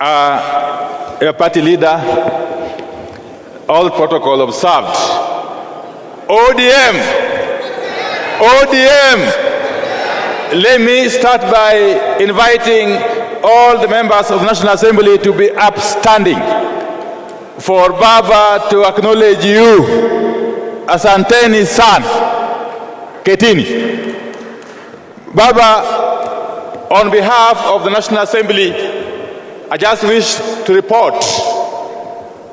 Your party leader, all protocol observed. ODM. Let me start by inviting all the members of the National Assembly to be upstanding for Baba to acknowledge you as Anteni's son, Ketini. Baba, on behalf of the National Assembly, I just wish to report.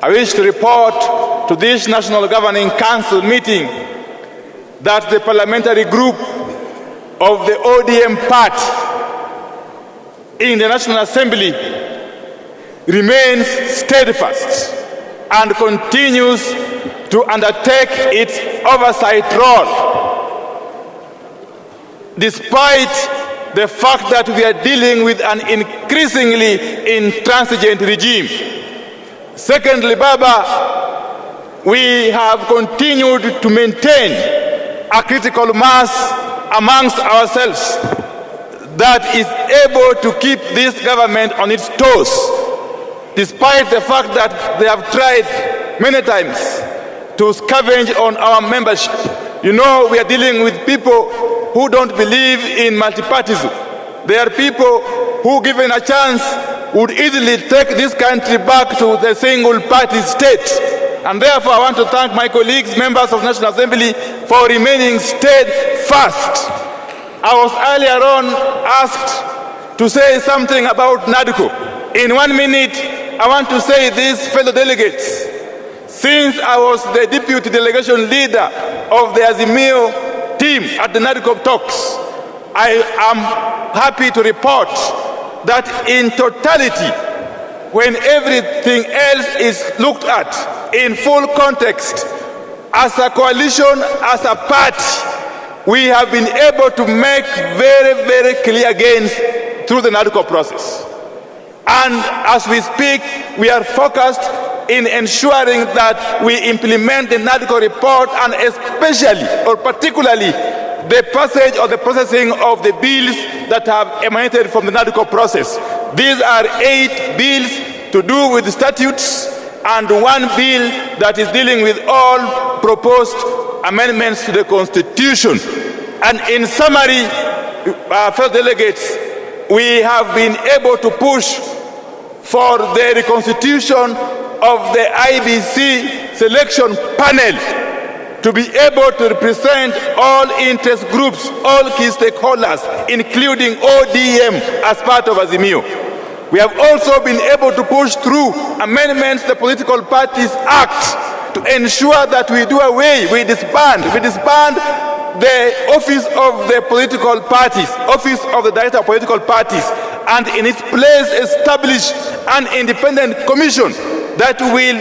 I wish to report to this National Governing Council meeting that the parliamentary group of the ODM party in the National Assembly remains steadfast and continues to undertake its oversight role, despite the fact that we are dealing with an increasingly intransigent regime. Secondly, Baba, we have continued to maintain a critical mass amongst ourselves that is able to keep this government on its toes, despite the fact that they have tried many times to scavenge on our membership. You know, we are dealing with people who don't believe in multipartyism. There are people who, given a chance, would easily take this country back to the single-party state. And therefore, I want to thank my colleagues, members of the National Assembly, for remaining steadfast. I was earlier on asked to say something about NADCO. In 1 minute, I want to say this, fellow delegates. Since I was the deputy delegation leader of the Azimio team at the NADCO talks, I am happy to report that in totality, when everything else is looked at in full context, as a coalition, as a party, we have been able to make very, very clear gains through the NADCO process. And as we speak, we are focused in ensuring that we implement the NADCO report, and especially or particularly the passage or the processing of the bills that have emanated from the NADCO process. These are 8 bills to do with the statutes and 1 bill that is dealing with all proposed amendments to the Constitution. And in summary, fellow delegates, we have been able to push for the reconstitution of the IBC selection panel to be able to represent all interest groups, all key stakeholders, including ODM as part of Azimio. We have also been able to push through amendments to the Political Parties Act to ensure that we do away, we disband the office of the political parties, office of the director of political parties, and in its place establish an independent commission that will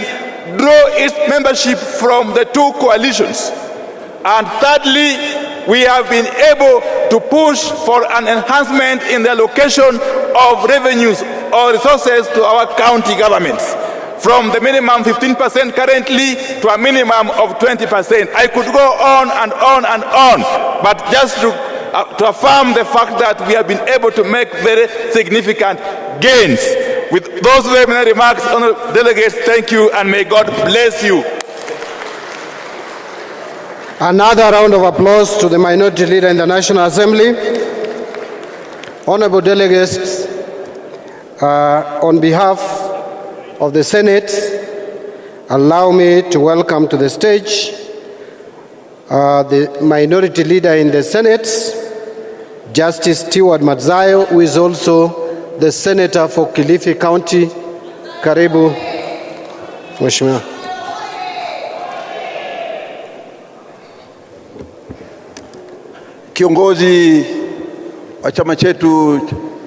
draw its membership from the 2 coalitions. And thirdly, we have been able to push for an enhancement in the allocation of revenues or resources to our county governments, from the minimum 15% currently to a minimum of 20%. I could go on and on and on, but just to affirm the fact that we have been able to make very significant gains. With those very many remarks, honourable delegates, thank you and may God bless you. Another round of applause to the minority leader in the National Assembly. Honourable delegates, on behalf of the Senate, allow me to welcome to the stage the minority leader in the Senate, Justice Stewart Madzayo, who is also the Senator for Kilifi County. Karibu, Mheshimiwa. Kiongozi wa chama chetu